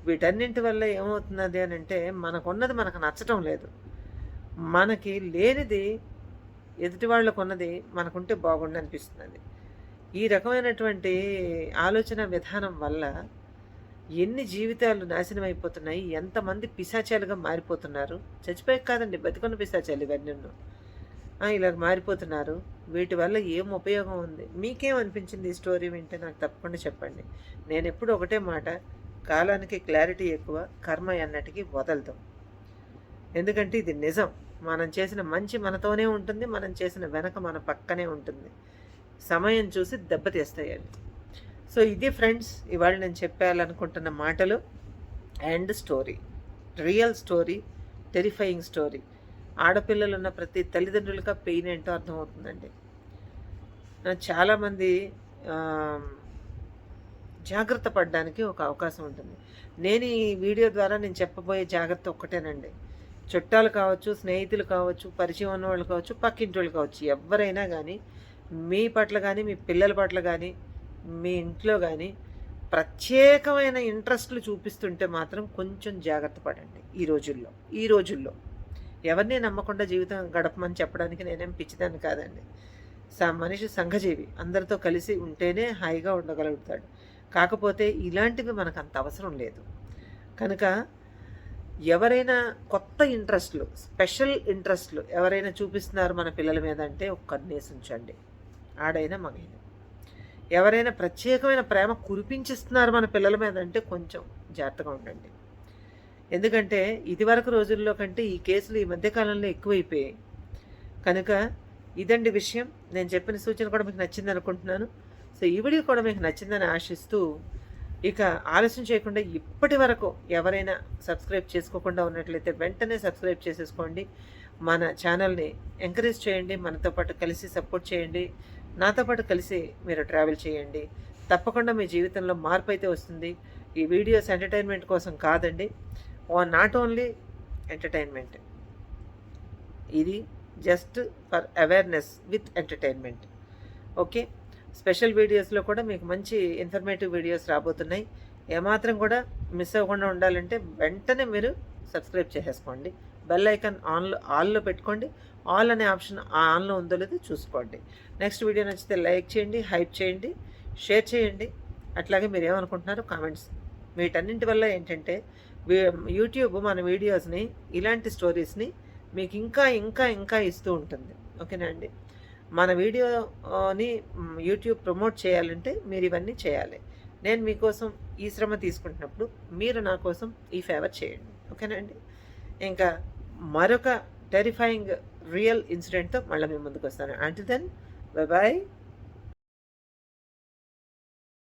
A: వీటన్నింటి వల్ల ఏమవుతున్నది అని అంటే మనకున్నది మనకు నచ్చటం లేదు. మనకి లేనిది ఎదుటి వాళ్ళకు ఉన్నది మనకుంటే బాగుండు అనిపిస్తున్నది. ఈ రకమైనటువంటి ఆలోచన విధానం వల్ల ఎన్ని జీవితాలు నాశనం అయిపోతున్నాయి, ఎంతమంది పిశాచాలుగా మారిపోతున్నారు. చచ్చిపోయాక కాదండి, బతికున్న పిశాచాలు ఇవన్నీ ఇలా మారిపోతున్నారు. వీటి వల్ల ఏం ఉపయోగం ఉంది? మీకేమనిపించింది ఈ స్టోరీ వింటే నాకు తప్పకుండా చెప్పండి. నేను ఎప్పుడు ఒకటే మాట, కాలానికి క్లారిటీ ఎక్కువ, కర్మ అన్నటికీ వదలదు. ఎందుకంటే ఇది నిజం. మనం చేసిన మంచి మనతోనే ఉంటుంది, మనం చేసిన వెనక మన పక్కనే ఉంటుంది. సమయం చూసి దెబ్బతీస్తాయి అవి. సో ఇది ఫ్రెండ్స్ ఇవాళ నేను చెప్పాలనుకుంటున్న మాటలు and story. Real story, terrifying story. ఆడపిల్లలు ఉన్న ప్రతి తల్లిదండ్రులుగా పెయిన్ ఏంటో అర్థమవుతుందండి. చాలామంది జాగ్రత్త పడడానికి ఒక అవకాశం ఉంటుంది. నేను ఈ వీడియో ద్వారా నేను చెప్పబోయే జాగ్రత్త ఒక్కటేనండి. చుట్టాలు కావచ్చు, స్నేహితులు కావచ్చు, పరిచయం ఉన్న వాళ్ళు కావచ్చు, పక్కింటి వాళ్ళు కావచ్చు, ఎవరైనా కానీ మీ పట్ల కానీ, మీ పిల్లల పట్ల కానీ, మీ ఇంట్లో కానీ ప్రత్యేకమైన ఇంట్రెస్ట్లు చూపిస్తుంటే మాత్రం కొంచెం జాగ్రత్త పడండి. ఈ రోజుల్లో ఎవరిని నమ్మకుండా జీవితం గడపమని చెప్పడానికి నేనేం పిచ్చిదాన్ని కాదండి. మనిషి సంఘజీవి, అందరితో కలిసి ఉంటేనే హాయిగా ఉండగలుగుతాడు. కాకపోతే ఇలాంటివి మనకు అంత అవసరం లేదు. కనుక ఎవరైనా కొత్త ఇంట్రెస్ట్లు, స్పెషల్ ఇంట్రెస్ట్లు ఎవరైనా చూపిస్తున్నారు మన పిల్లల మీద అంటే ఒక కన్నేసి ఉంచండి, ఆడైనా మగైనా. ఎవరైనా ప్రత్యేకమైన ప్రేమ కురిపించిస్తున్నారు మన పిల్లల మీద అంటే కొంచెం జాగ్రత్తగా ఉండండి. ఎందుకంటే ఇదివరకు రోజుల్లో కంటే ఈ కేసులు ఈ మధ్యకాలంలో ఎక్కువైపోయాయి. కనుక ఇదండి విషయం. నేను చెప్పిన సూచన కూడా మీకు నచ్చింది అనుకుంటున్నాను. సో ఈ వీడియో కూడా మీకు నచ్చిందని ఆశిస్తూ, ఇక ఆలస్యం చేయకుండా ఇప్పటి వరకు ఎవరైనా సబ్స్క్రైబ్ చేసుకోకుండా ఉన్నట్లయితే వెంటనే సబ్స్క్రైబ్ చేసేసుకోండి. మన ఛానల్ని ఎంకరేజ్ చేయండి, మనతో పాటు కలిసి సపోర్ట్ చేయండి, నాతో పాటు కలిసి మీరు ట్రావెల్ చేయండి. తప్పకుండా మీ జీవితంలో మార్పు అయితే వస్తుంది. ఈ వీడియోస్ ఎంటర్టైన్మెంట్ కోసం కాదండి, నాట్ ఓన్లీ ఎంటర్టైన్మెంట్, ఇది just for awareness with entertainment. Okay. Special వీడియోస్‌లో కూడా మీకు మంచి ఇన్ఫర్మేటివ్ వీడియోస్ రాబోతున్నాయి. ఏమాత్రం కూడా మిస్ అవ్వకుండా ఉండాలంటే వెంటనే మీరు సబ్స్క్రైబ్ చేసేసుకోండి. బెల్ ఐకాన్ ఆల్‌లో పెట్టుకోండి. ఆల్ అనే ఆప్షన్ ఆన్‌లో ఉందో లేదో చూసుకోండి. నెక్స్ట్ వీడియో నచ్చితే లైక్ చేయండి, హైప్ చేయండి, షేర్ చేయండి. అట్లాగే మీరేమనుకుంటున్నారో కామెంట్స్. వీటన్నింటి వల్ల ఏంటంటే యూట్యూబ్ మన వీడియోస్‌ని ఇలాంటి స్టోరీస్‌ని మీకు ఇంకా ఇంకా ఇంకా ఇస్తూ ఉంటుంది. ఓకేనా అండి? మన వీడియోని యూట్యూబ్ ప్రమోట్ చేయాలంటే మీరు ఇవన్నీ చేయాలి. నేను మీకోసం ఈ శ్రమ తీసుకుంటున్నప్పుడు మీరు నా కోసం ఈ ఫేవర్ చేయండి. ఓకేనా అండి? ఇంకా మరొక టెరిఫైయింగ్ రియల్ ఇన్సిడెంట్‌తో మళ్ళీ మీ ముందుకొస్తాను. Until then bye bye.